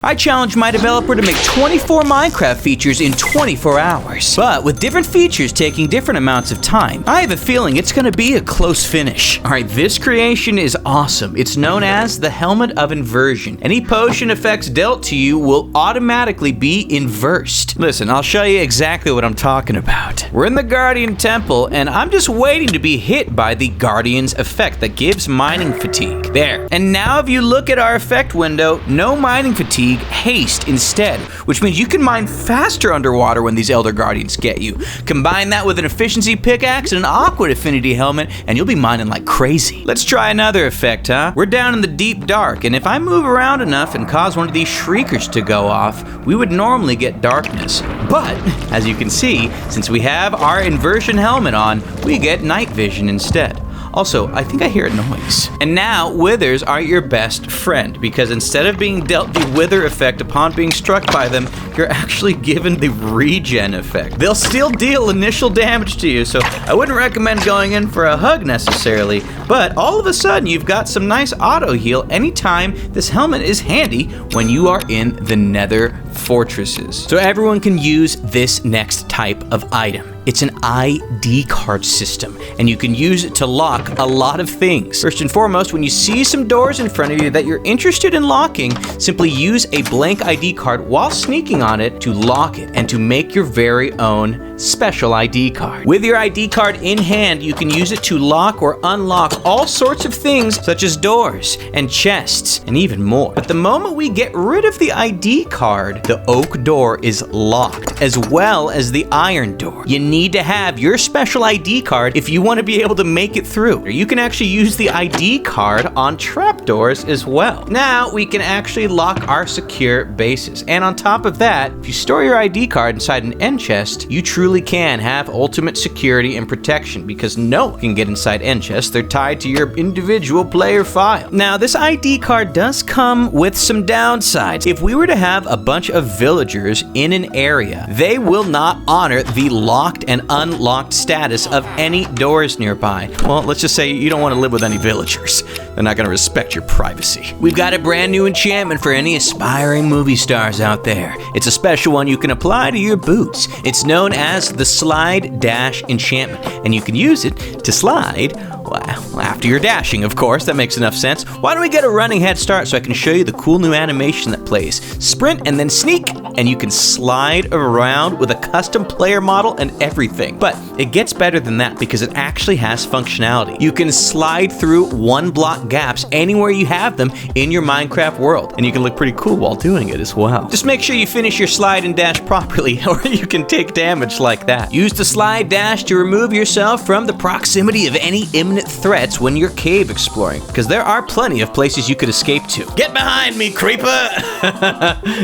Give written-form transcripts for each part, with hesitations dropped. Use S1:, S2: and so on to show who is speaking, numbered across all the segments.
S1: I challenged my developer to make 24 Minecraft features in 24 hours. But with different features taking different amounts of time, I have a feeling it's gonna be a close finish. Alright, this creation is awesome. It's known as the Helmet of Inversion. Any potion effects dealt to you will automatically be inversed. Listen, I'll show you exactly what I'm talking about. We're in the Guardian Temple, and I'm just waiting to be hit by the Guardian's effect that gives mining fatigue. There. And now if you look at our effect window, no mining fatigue, haste instead, which means you can mine faster underwater when these Elder Guardians get you. Combine that with an efficiency pickaxe and an awkward affinity helmet, and you'll be mining like crazy. Let's try another effect, huh? We're down in the deep dark, and if I move around enough and cause one of these shriekers to go off, we would normally get darkness. But, as you can see, since we have our inversion helmet on, we get night vision instead. Also, I think I hear a noise. And now, withers are your best friend, because instead of being dealt the wither effect upon being struck by them, you're actually given the regen effect. They'll still deal initial damage to you, so I wouldn't recommend going in for a hug necessarily, but all of a sudden you've got some nice auto heal anytime this helmet is handy when you are in the nether fortresses. So everyone can use this next type of item. It's an ID card system, and you can use it to lock a lot of things. First and foremost, when you see some doors in front of you that you're interested in locking, simply use a blank ID card while sneaking on it to lock it and to make your very own special ID card. With your ID card in hand, you can use it to lock or unlock all sorts of things such as doors and chests and even more. But the moment we get rid of the ID card, the oak door is locked, as well as the iron door. You need to have your special ID card if you want to be able to make it through. You can actually use the ID card on trapdoors as well. Now we can actually lock our secure bases. And on top of that, if you store your ID card inside an end chest, you truly can have ultimate security and protection, because no one can get inside end chests. They're tied to your individual player file. Now this ID card does come with some downsides. If we were to have a bunch of villagers in an area, they will not honor the locked and unlocked status of any doors nearby. Well, let's just say you don't want to live with any villagers. They're not going to respect your privacy. We've got a brand new enchantment for any aspiring movie stars out there. It's a special one you can apply to your boots. It's known as the Slide Dash enchantment, and you can use it to slide, well, after you're dashing, of course. That makes enough sense. Why don't we get a running head start so I can show you the cool new animation that plays. Sprint and then sneak, and you can slide around with a custom player model and everything. But it gets better than that, because it actually has functionality. You can slide through one block gaps anywhere you have them in your Minecraft world, and you can look pretty cool while doing it as well. Just make sure you finish your slide and dash properly, or you can take damage like that. Use the slide dash to remove yourself from the proximity of any imminent threats when you're cave exploring, because there are plenty of places you could escape to. Get behind me, creeper!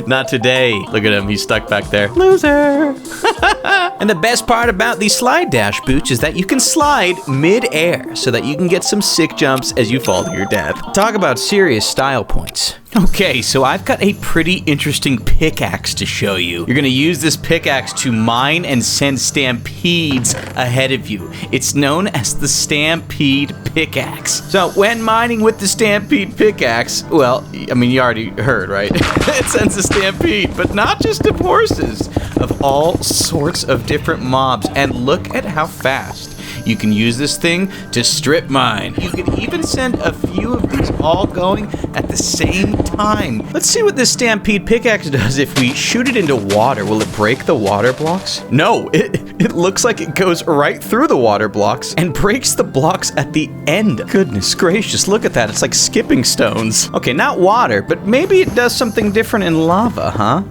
S1: Not today. Look at him, he's stuck back there. Loser! And the best part about these slide dash boots is that you can slide mid-air so that you can get some sick jumps as you fall to your death. Talk about serious style points. Okay, so I've got a pretty interesting pickaxe to show you. You're gonna use this pickaxe to mine and send stampedes ahead of you. It's known as the Stampede Pickaxe. So when mining with the Stampede Pickaxe, well, I mean, you already heard, right? It sends a stampede, but not just of horses, of all sorts of different mobs. And look at how fast you can use this thing to strip mine. You can even send a few of these all going at the same time. Let's see what this Stampede Pickaxe does if we shoot it into water. Will it break the water blocks? No, it looks like it goes right through the water blocks and breaks the blocks at the end. Goodness gracious, look at that. It's like skipping stones. Okay, not water, but maybe it does something different in lava, huh?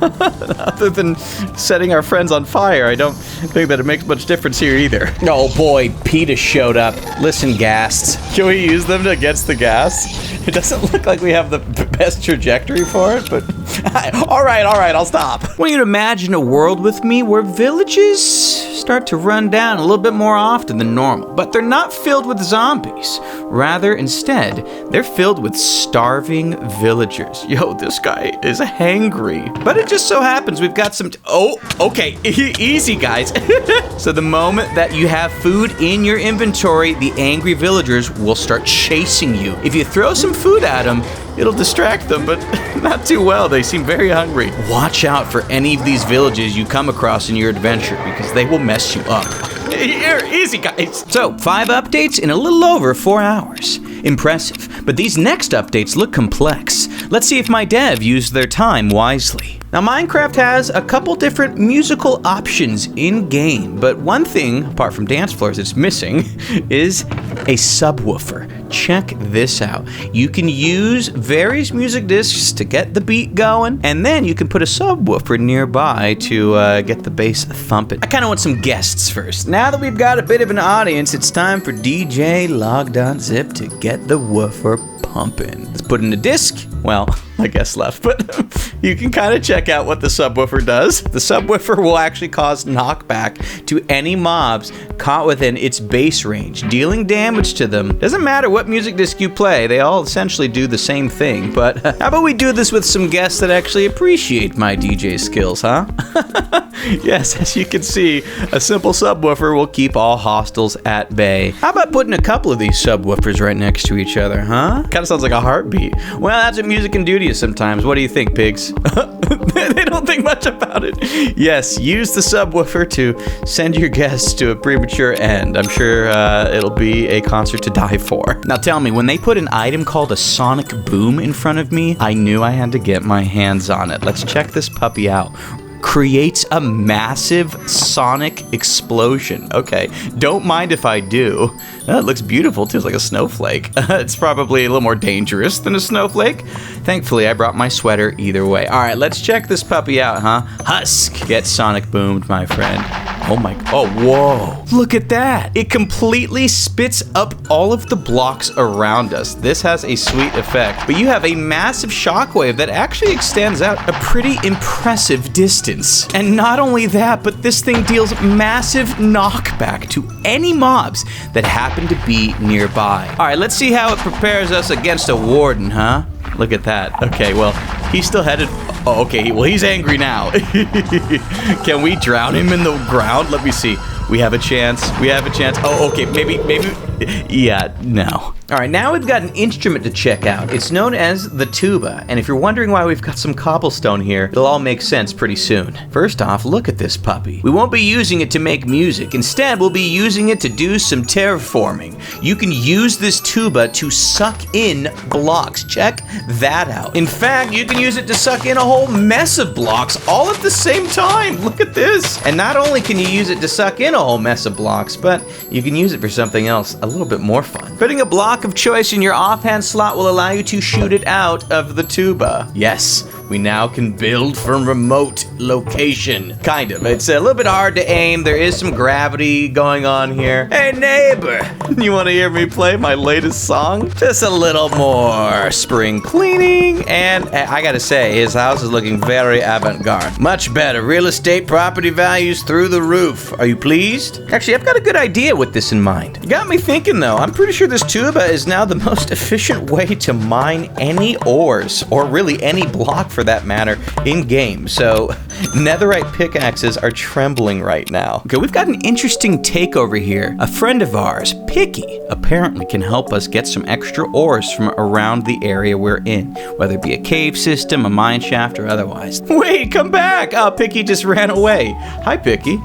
S1: Other than setting our friends on fire, I don't think that it makes much difference here either. Oh boy, PETA showed up. Listen, ghasts. Can we use them against the ghast? It doesn't look like we have the best trajectory for it, but all right, I'll stop. I want you to imagine a world with me where villages start to run down a little bit more often than normal, but they're not filled with zombies. Rather, instead, they're filled with starving villagers. Yo, this guy is hangry. But it just so happens we've got some... Oh, okay, easy, guys. So the moment that you have food in your inventory, the angry villagers will start chasing you. If you throw some food at them, It'll distract them, but not too well. They seem very hungry. Watch out for any of these villages you come across in your adventure, because they will mess you up. Here, easy, guys. So, 5 updates in a little over 4 hours. Impressive. But these next updates look complex. Let's see if my dev used their time wisely. Now, Minecraft has a couple different musical options in-game, but one thing, apart from dance floors, it's missing is a subwoofer. Check this out. You can use various music discs to get the beat going, and then you can put a subwoofer nearby to get the bass thumping. I kind of want some guests first. Now that we've got a bit of an audience, it's time for DJ Logdotzip to get the woofer pumping. Let's put in a disc. Well, I guess left, but you can kind of check out what the subwoofer does. The subwoofer will actually cause knockback to any mobs caught within its base range, dealing damage to them. Doesn't matter what music disc you play, they all essentially do the same thing. But how about we do this with some guests that actually appreciate my DJ skills, huh? Yes, as you can see, a simple subwoofer will keep all hostiles at bay. How about putting a couple of these subwoofers right next to each other, huh? Kind of sounds like a heartbeat. Well, that's what music can do to you sometimes. What do you think, pigs? They don't think much about it. Yes, use the subwoofer to send your guests to a premature end. I'm sure it'll be a concert to die for. Now tell me, when they put an item called a sonic boom in front of me, I knew I had to get my hands on it. Let's check this puppy out. Creates a massive sonic explosion. Okay, don't mind if I do. It looks beautiful too, it's like a snowflake. It's probably a little more dangerous than a snowflake. Thankfully, I brought my sweater either way. All right, let's check this puppy out, huh? Husk, get sonic boomed, my friend. Oh my, oh, whoa. Look at that. It completely spits up all of the blocks around us. This has a sweet effect, but you have a massive shockwave that actually extends out a pretty impressive distance. And not only that, but this thing deals massive knockback to any mobs that happen to be nearby. All right, let's see how it prepares us against a warden, huh? Look at that. Okay, well, he's still headed... Oh, okay, well, he's angry now. Can we drown him in the ground? Let me see. We have a chance. We have a chance. Oh, okay, maybe... Yeah, no. All right, now we've got an instrument to check out. It's known as the Tuba, and if you're wondering why we've got some cobblestone here, it'll all make sense pretty soon. First off, look at this puppy. We won't be using it to make music. Instead, we'll be using it to do some terraforming. You can use this tuba to suck in blocks. Check that out. In fact, you can use it to suck in a whole mess of blocks all at the same time. Look at this. And not only can you use it to suck in a whole mess of blocks, but you can use it for something else a little bit more fun. Putting a block of choice in your offhand slot will allow you to shoot it out of the tuba. Yes, we now can build from remote location. Kind of. It's a little bit hard to aim. There is some gravity going on here. Hey, neighbor, you want to hear me play my latest song? Just a little more spring cleaning. And I gotta say, his house is looking very avant-garde. Much better. Real estate property values through the roof. Are you pleased? Actually, I've got a good idea with this in mind. You got me thinking, though. I'm pretty sure this tuba is now the most efficient way to mine any ores, or really any block for that matter, in-game. So, netherite pickaxes are trembling right now. Okay, we've got an interesting take over here. A friend of ours, Picky, apparently can help us get some extra ores from around the area we're in, whether it be a cave system, a mine shaft, or otherwise. Wait, come back! Oh, Picky just ran away. Hi, Picky.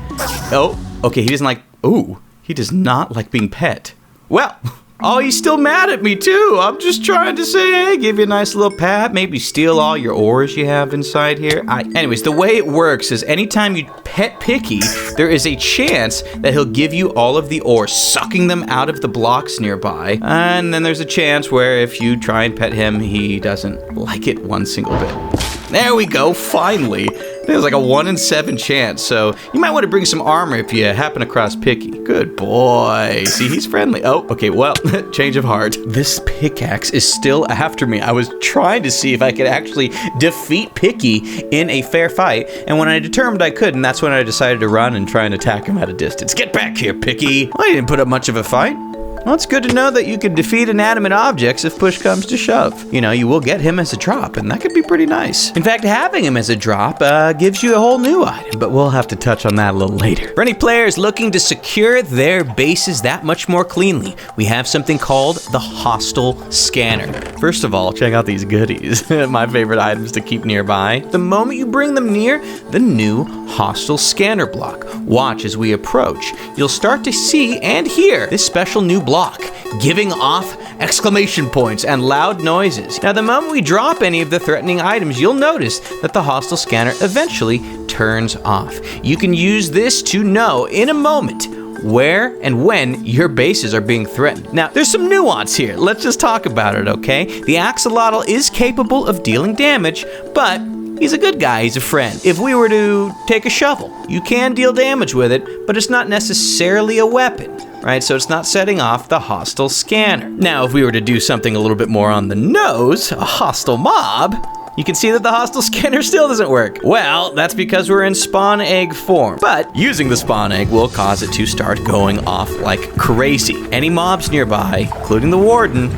S1: Oh, okay, he doesn't like... Ooh, he does not like being pet. Well... Oh, he's still mad at me, too. I'm just trying to say, hey, give you a nice little pat, maybe steal all your ores you have inside here. Anyways, the way it works is anytime you pet Picky, there is a chance that he'll give you all of the ores, sucking them out of the blocks nearby. And then there's a chance where if you try and pet him, he doesn't like it one single bit. There we go, finally. There's like a 1 in 7 chance, so you might want to bring some armor if you happen across Picky. Good boy. See, he's friendly. Oh, okay, well, change of heart. This pickaxe is still after me. I was trying to see if I could actually defeat Picky in a fair fight, and when I determined I couldn't, that's when I decided to run and try and attack him at a distance. Get back here, Picky. Well, I didn't put up much of a fight. Well, it's good to know that you can defeat inanimate objects if push comes to shove. You know, you will get him as a drop, and that could be pretty nice. In fact, having him as a drop gives you a whole new item, but we'll have to touch on that a little later. For any players looking to secure their bases that much more cleanly, we have something called the Hostile Scanner. First of all, check out these goodies. My favorite items to keep nearby. The moment you bring them near the new Hostile Scanner block, watch as we approach. You'll start to see and hear this special new block giving off exclamation points and loud noises. Now, the moment we drop any of the threatening items, you'll notice that the Hostile Scanner eventually turns off. You can use this to know in a moment where and when your bases are being threatened. Now, there's some nuance here. Let's just talk about it, okay? The axolotl is capable of dealing damage, but he's a good guy, he's a friend. If we were to take a shovel, you can deal damage with it, but it's not necessarily a weapon, right? So it's not setting off the Hostile Scanner. Now, if we were to do something a little bit more on the nose, a hostile mob, you can see that the Hostile Scanner still doesn't work. Well, that's because we're in spawn egg form. But using the spawn egg will cause it to start going off like crazy. Any mobs nearby, including the warden,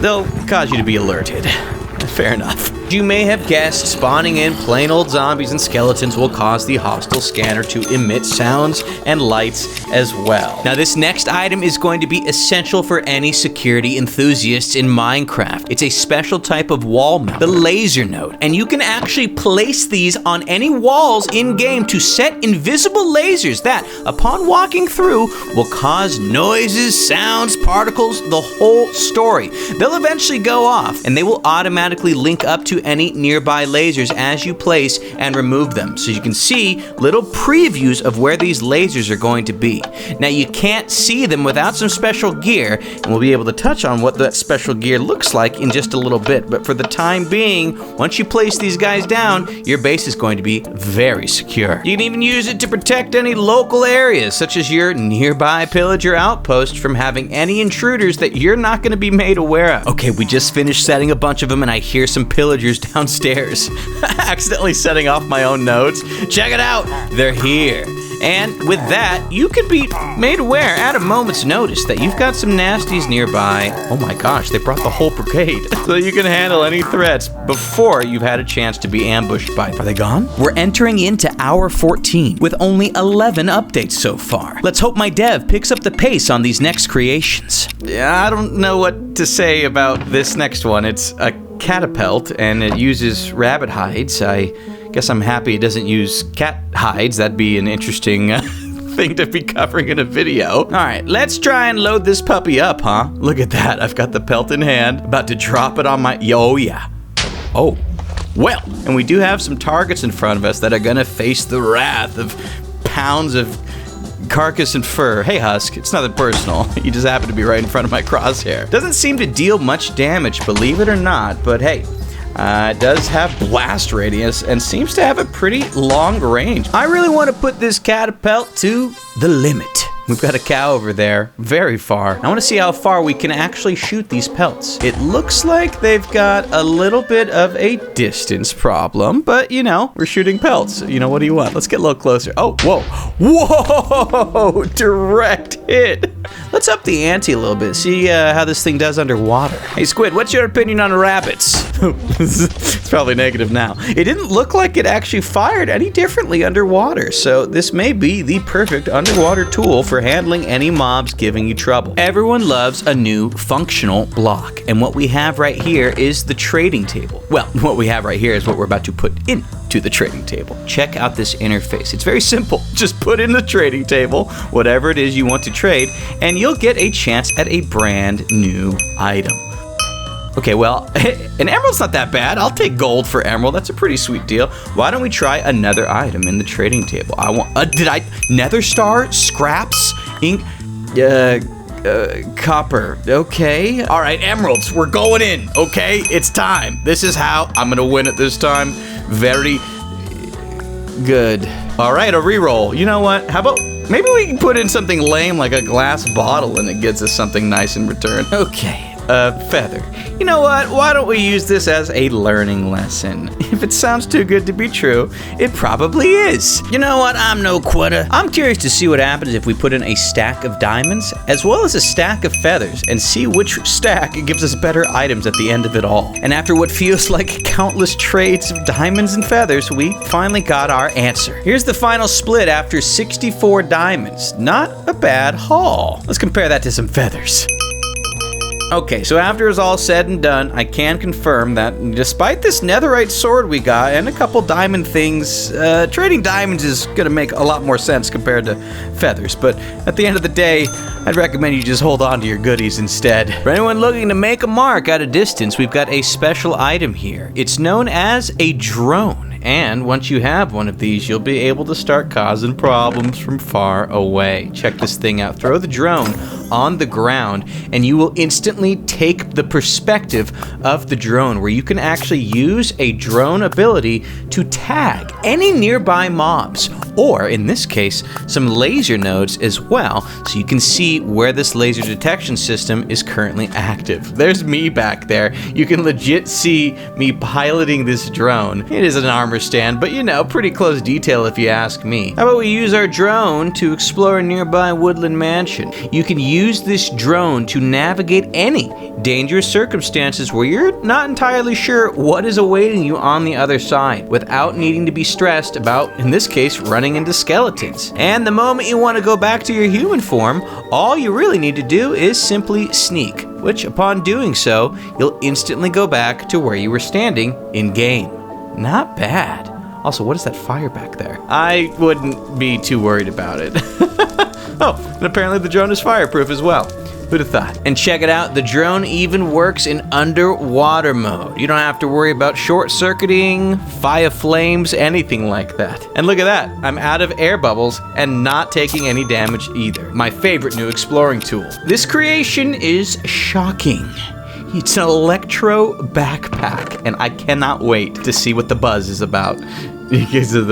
S1: they'll cause you to be alerted. Fair enough. You may have guessed, spawning in plain old zombies and skeletons will cause the Hostile Scanner to emit sounds and lights as well. Now, this next item is going to be essential for any security enthusiasts in Minecraft. It's a special type of wall mount, the laser node, and you can actually place these on any walls in-game to set invisible lasers that, upon walking through, will cause noises, sounds, particles, the whole story. They'll eventually go off, and they will automatically link up to any nearby lasers as you place and remove them. So you can see little previews of where these lasers are going to be. Now, you can't see them without some special gear, and we'll be able to touch on what that special gear looks like in just a little bit. But for the time being, once you place these guys down, your base is going to be very secure. You can even use it to protect any local areas, such as your nearby pillager outpost, from having any intruders that you're not going to be made aware of. Okay, we just finished setting a bunch of them, and I hear some pillagers downstairs. Accidentally setting off my own nodes. Check it out, they're here. And with that, you could be made aware at a moment's notice that you've got some nasties nearby. Oh my gosh, they brought the whole brigade. So you can handle any threats before you've had a chance to be ambushed by. Are they gone? We're entering into hour 14 with only 11 updates so far. Let's hope my dev picks up the pace on these next creations. Yeah, I don't know what to say about this next one. It's a Catapult, and it uses rabbit hides. I guess I'm happy it doesn't use cat hides. That'd be an interesting thing to be covering in a video. All right, let's try and load this puppy up, huh? Look at that. I've got the pelt in hand, about to drop it on my... Oh, yeah. Oh, well. And we do have some targets in front of us that are gonna face the wrath of pounds of carcass and fur. Hey, Husk, it's nothing personal. You just happen to be right in front of my crosshair. Doesn't seem to deal much damage, believe it or not, but hey, it does have blast radius and seems to have a pretty long range. I really want to put this catapult to the limit. We've got a cow over there, very far. I want to see how far we can actually shoot these pelts. It looks like they've got a little bit of a distance problem, but you know, we're shooting pelts. You know, what do you want? Let's get a little closer. Oh, whoa. Whoa, direct hit. Let's up the ante a little bit, see how this thing does underwater. Hey, Squid, what's your opinion on rabbits? It's probably negative now. It didn't look like it actually fired any differently underwater, so this may be the perfect underwater tool for handling any mobs giving you trouble. Everyone loves a new functional block, and what we have right here is the trading table. Well, what we have right here is what we're about to put into the trading table. Check out this interface. It's very simple. Just put in the trading table whatever it is you want to trade, and you'll get a chance at a brand new item. Okay, well, an emerald's not that bad. I'll take gold for emerald. That's a pretty sweet deal. Why don't we try another item in the trading table? I want, nether star, scraps, ink, copper. Okay. All right, emeralds, we're going in. Okay, it's time. This is how I'm gonna win it this time. Very good. All right, a reroll. You know what? How about maybe we can put in something lame like a glass bottle and it gets us something nice in return. Okay. a feather. You know what? Why don't we use this as a learning lesson? If it sounds too good to be true, it probably is. You know what? I'm no quitter. I'm curious to see what happens if we put in a stack of diamonds as well as a stack of feathers and see which stack gives us better items at the end of it all. And after what feels like countless trades of diamonds and feathers, we finally got our answer. Here's the final split after 64 diamonds. Not a bad haul. Let's compare that to some feathers. Okay, so after it's all said and done, I can confirm that despite this netherite sword we got and a couple diamond things, trading diamonds is gonna make a lot more sense compared to feathers. But at the end of the day, I'd recommend you just hold on to your goodies instead. For anyone looking to make a mark at a distance, we've got a special item here. It's known as a drone. And once you have one of these, you'll be able to start causing problems from far away. Check this thing out. Throw the drone on the ground, and you will instantly take the perspective of the drone, where you can actually use a drone ability to tag any nearby mobs, or in this case, some laser nodes as well, so you can see where this laser detection system is currently active. There's me back there. You can legit see me piloting this drone. It is an armor stand, but you know, pretty close detail if you ask me. How about we use our drone to explore a nearby woodland mansion? You can use this drone to navigate any dangerous circumstances where you're not entirely sure what is awaiting you on the other side, without needing to be stressed about, in this case, running into skeletons. And the moment you want to go back to your human form, all you really need to do is simply sneak, which upon doing so, you'll instantly go back to where you were standing in game. Not bad. Also, what is that fire back there? I wouldn't be too worried about it. Oh, and apparently the drone is fireproof as well. Who'd have thought? And check it out, the drone even works in underwater mode. You don't have to worry about short-circuiting, fire flames, anything like that. And look at that, I'm out of air bubbles and not taking any damage either. My favorite new exploring tool. This creation is shocking. It's an electro backpack, and I cannot wait to see what the buzz is about. Because of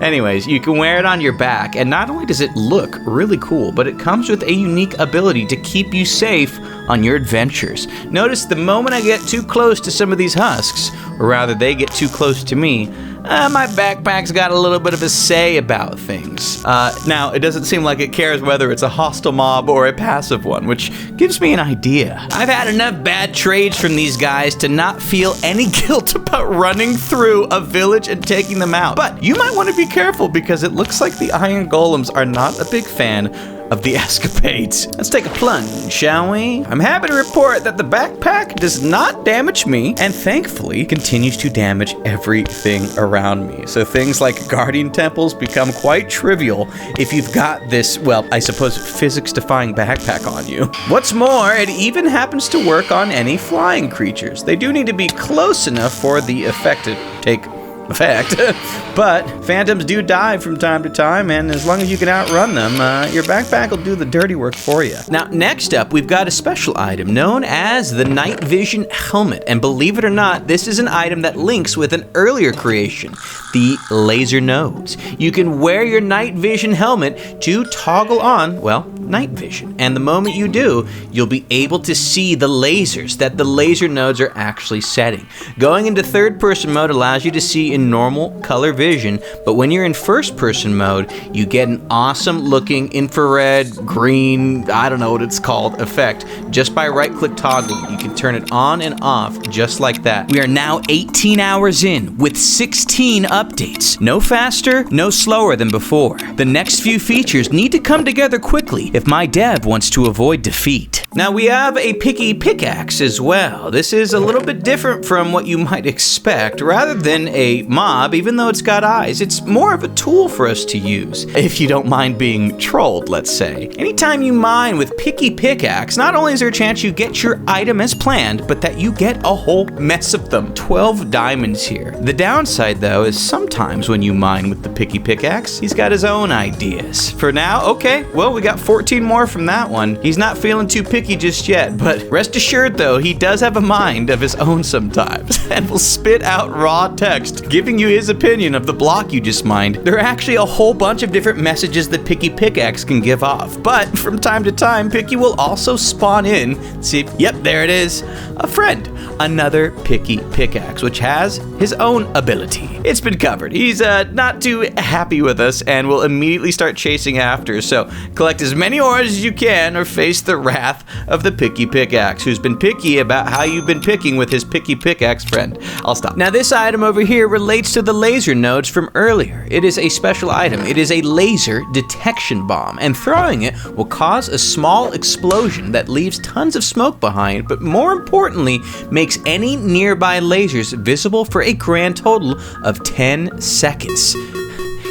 S1: Anyways, you can wear it on your back, and not only does it look really cool, but it comes with a unique ability to keep you safe on your adventures. Notice the moment I get too close to some of these husks, or rather they get too close to me, my backpack's got a little bit of a say about things. Now, it doesn't seem like it cares whether it's a hostile mob or a passive one, which gives me an idea. I've had enough bad trades from these guys to not feel any guilt about running through a village and taking them out. But you might want to be careful, because it looks like the iron golems are not a big fan of the escapades. Let's take a plunge, shall we? I'm happy to report that the backpack does not damage me, and thankfully continues to damage everything around me. So things like guardian temples become quite trivial if you've got this, well, I suppose physics-defying backpack on you. What's more, it even happens to work on any flying creatures. They do need to be close enough for the effect to take effect, but phantoms do die from time to time, and as long as you can outrun them, your backpack will do the dirty work for you. Now, next up, we've got a special item known as the Night Vision Helmet, and believe it or not, this is an item that links with an earlier creation, the laser nodes. You can wear your Night Vision Helmet to toggle on, well, night vision, and the moment you do, you'll be able to see the lasers that the laser nodes are actually setting. Going into third-person mode allows you to see in normal color vision, but when you're in first-person mode, you get an awesome-looking infrared, green, I don't know what it's called, effect. Just by right-click toggling, you can turn it on and off just like that. We are now 18 hours in with 16 updates. No faster, no slower than before. The next few features need to come together quickly if my dev wants to avoid defeat. Now we have a picky pickaxe as well. This is a little bit different from what you might expect. Rather than a mob, even though it's got eyes, it's more of a tool for us to use, if you don't mind being trolled, let's say. Anytime you mine with picky pickaxe, not only is there a chance you get your item as planned, but that you get a whole mess of them. 12 diamonds here. The downside though is sometimes when you mine with the picky pickaxe, he's got his own ideas. For now, okay, well we got 14 more from that one. He's not feeling too picky picky just yet, but rest assured though, he does have a mind of his own sometimes and will spit out raw text giving you his opinion of the block you just mined. There are actually a whole bunch of different messages that Picky Pickaxe can give off, but from time to time, Picky will also spawn in, see, yep, there it is, a friend, another Picky Pickaxe, which has his own ability. It's been covered. He's not too happy with us and will immediately start chasing after, so collect as many ores as you can or face the wrath of the Picky Pickaxe, who's been picky about how you've been picking with his Picky Pickaxe friend. I'll stop. Now this item over here relates to the laser nodes from earlier. It is a special item. It is a laser detection bomb, and throwing it will cause a small explosion that leaves tons of smoke behind, but more importantly, makes any nearby lasers visible for a grand total of 10 seconds.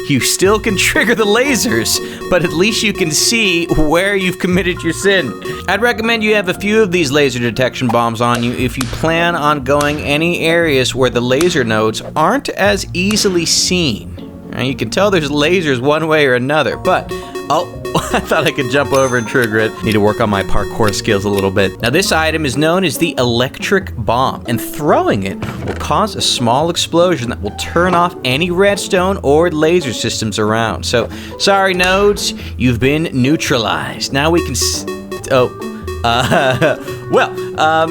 S1: You still can trigger the lasers, but at least you can see where you've committed your sin. I'd recommend you have a few of these laser detection bombs on you if you plan on going any areas where the laser nodes aren't as easily seen. Now, you can tell there's lasers one way or another, but oh, I thought I could jump over and trigger it. Need to work on my parkour skills a little bit. Now this item is known as the electric bomb, and throwing it will cause a small explosion that will turn off any redstone or laser systems around. So, sorry nodes, you've been neutralized. Now we can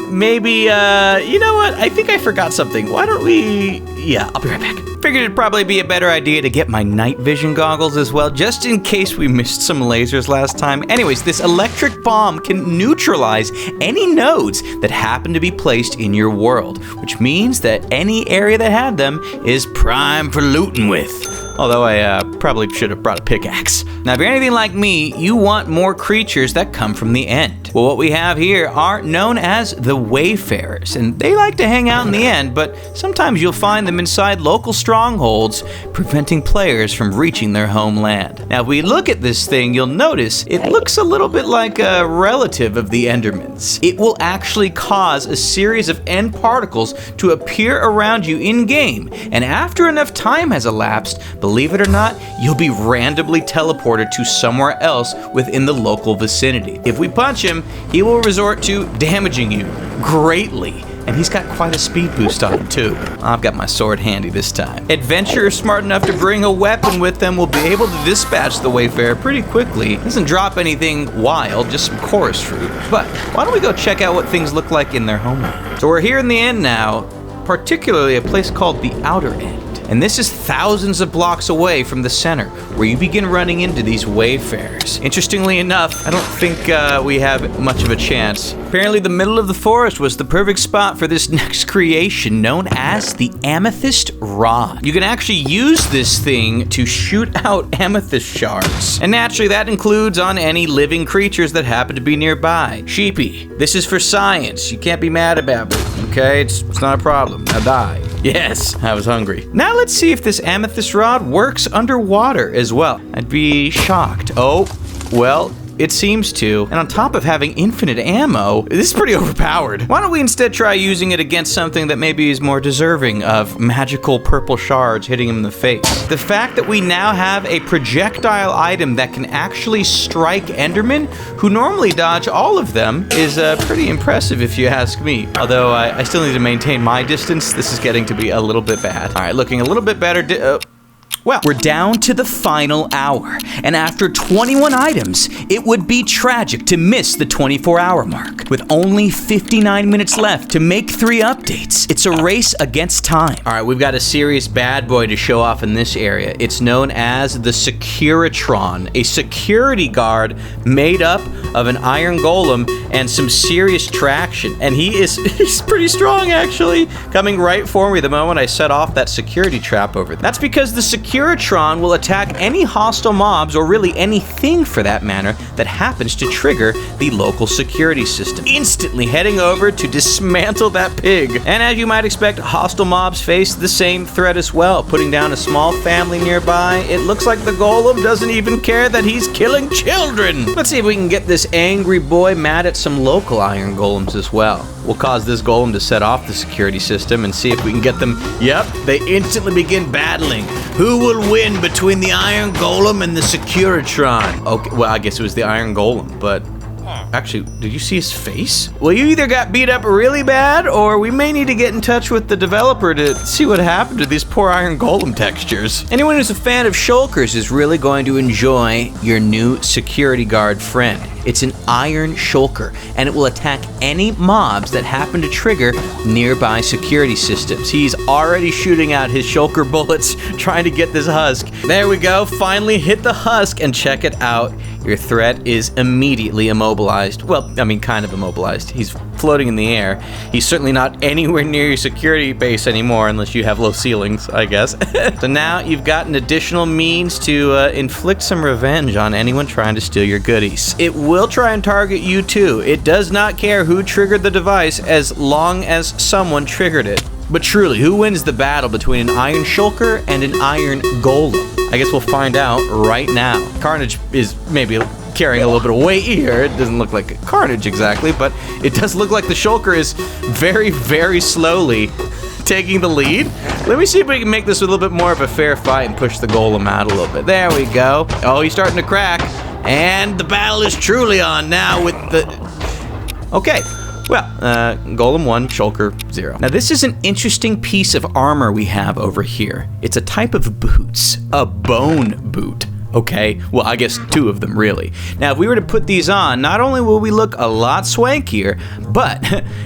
S1: maybe, you know what? I think I forgot something. Why don't we... Yeah, I'll be right back. Figured it'd probably be a better idea to get my night vision goggles as well, just in case we missed some lasers last time. Anyways, this electric bomb can neutralize any nodes that happen to be placed in your world, which means that any area that had them is prime for looting with. Although I probably should have brought a pickaxe. Now, if you're anything like me, you want more creatures that come from the end. Well, what we have here are known as the Wayfarers, and they like to hang out in the end, but sometimes you'll find them inside local strongholds, preventing players from reaching their homeland. Now, if we look at this thing, you'll notice it looks a little bit like a relative of the Endermans. It will actually cause a series of end particles to appear around you in-game, and after enough time has elapsed, believe it or not, you'll be randomly teleported to somewhere else within the local vicinity. If we punch him, he will resort to damaging you greatly. And he's got quite a speed boost on him too. I've got my sword handy this time. Adventurers smart enough to bring a weapon with them will be able to dispatch the Wayfarer pretty quickly. Doesn't drop anything wild, just some chorus fruit. But why don't we go check out what things look like in their homeland? So we're here in the end now, particularly a place called the Outer End. And this is thousands of blocks away from the center, where you begin running into these Wayfarers. Interestingly enough, I don't think we have much of a chance. Apparently the middle of the forest was the perfect spot for this next creation, known as the Amethyst Rod. You can actually use this thing to shoot out amethyst shards. And naturally that includes on any living creatures that happen to be nearby. Sheepy, this is for science. You can't be mad about it, okay? It's not a problem. Now die. Yes, I was hungry. Now let's see if this amethyst rod works underwater as well. I'd be shocked. Oh, well, it seems to. And on top of having infinite ammo, this is pretty overpowered. Why don't we instead try using it against something that maybe is more deserving of magical purple shards hitting him in the face? The fact that we now have a projectile item that can actually strike Endermen, who normally dodge all of them, is pretty impressive if you ask me. Although I still need to maintain my distance. This is getting to be a little bit bad. All right, looking a little bit better. Well, we're down to the final hour, and after 21 items, it would be tragic to miss the 24-hour mark. With only 59 minutes left to make 3 updates, it's a race against time. All right, we've got a serious bad boy to show off in this area. It's known as the Securitron, a security guard made up of an iron golem and some serious traction. And he's pretty strong, actually, coming right for me the moment I set off that security trap over there. That's because the Securitron will attack any hostile mobs, or really anything for that matter, that happens to trigger the local security system, instantly heading over to dismantle that pig. And as you might expect, hostile mobs face the same threat as well, putting down a small family nearby. It looks like the golem doesn't even care that he's killing children. Let's see if we can get this angry boy mad at some local iron golems as well. We'll cause this golem to set off the security system and see if we can get them. Yep, they instantly begin battling. Who will win between the iron golem and the Securitron? Okay, well, I guess it was the iron golem, but actually, did you see his face? Well, you either got beat up really bad, or we may need to get in touch with the developer to see what happened to these poor iron golem textures. Anyone who's a fan of shulkers is really going to enjoy your new security guard friend. It's an iron shulker, and it will attack any mobs that happen to trigger nearby security systems. He's already shooting out his shulker bullets, trying to get this husk. There we go, finally hit the husk, and check it out. Your threat is immediately immobilized. Well, I mean, kind of immobilized. He's floating in the air. He's certainly not anywhere near your security base anymore, unless you have low ceilings, I guess. So now you've got an additional means to inflict some revenge on anyone trying to steal your goodies. It will try and target you too. It does not care who triggered the device as long as someone triggered it. But truly, who wins the battle between an iron shulker and an iron golem? I guess we'll find out right now. Carnage is maybe carrying a little bit of weight here. It doesn't look like a Carnage exactly, but it does look like the shulker is very, very slowly taking the lead. Let me see if we can make this a little bit more of a fair fight and push the golem out a little bit. There we go. Oh, he's starting to crack. And the battle is truly on now with the... Okay. Well, Golem 1, Shulker 0. Now this is an interesting piece of armor we have over here. It's a type of boots, a bone boot. Okay, well I guess 2 of them really. Now if we were to put these on, not only will we look a lot swankier, but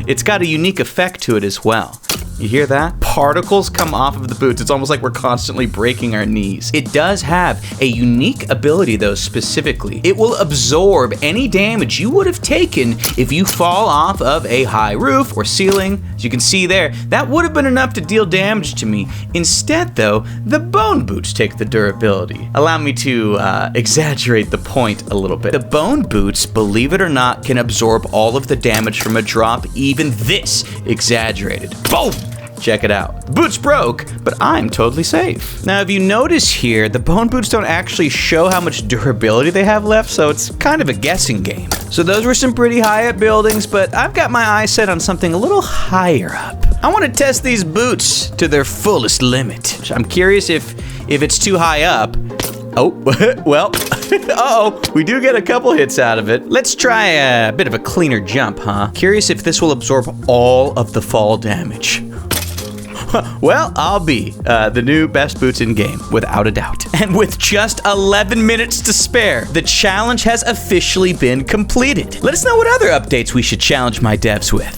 S1: it's got a unique effect to it as well. You hear that? Particles come off of the boots. It's almost like we're constantly breaking our knees. It does have a unique ability though specifically. It will absorb any damage you would have taken if you fall off of a high roof or ceiling. As you can see there, that would have been enough to deal damage to me. Instead though, the bone boots take the durability. Allow me to exaggerate the point a little bit. The bone boots, believe it or not, can absorb all of the damage from a drop, even this exaggerated. Boom! Check it out. Boots broke, but I'm totally safe. Now, if you notice here, the bone boots don't actually show how much durability they have left, so it's kind of a guessing game. So those were some pretty high up buildings, but I've got my eyes set on something a little higher up. I want to test these boots to their fullest limit. I'm curious if it's too high up. Oh, well, uh-oh, we do get a couple hits out of it. Let's try a bit of a cleaner jump, huh? Curious if this will absorb all of the fall damage. Well, I'll be the new best boots in game, without a doubt. And with just 11 minutes to spare, the challenge has officially been completed. Let us know what other updates we should challenge my devs with.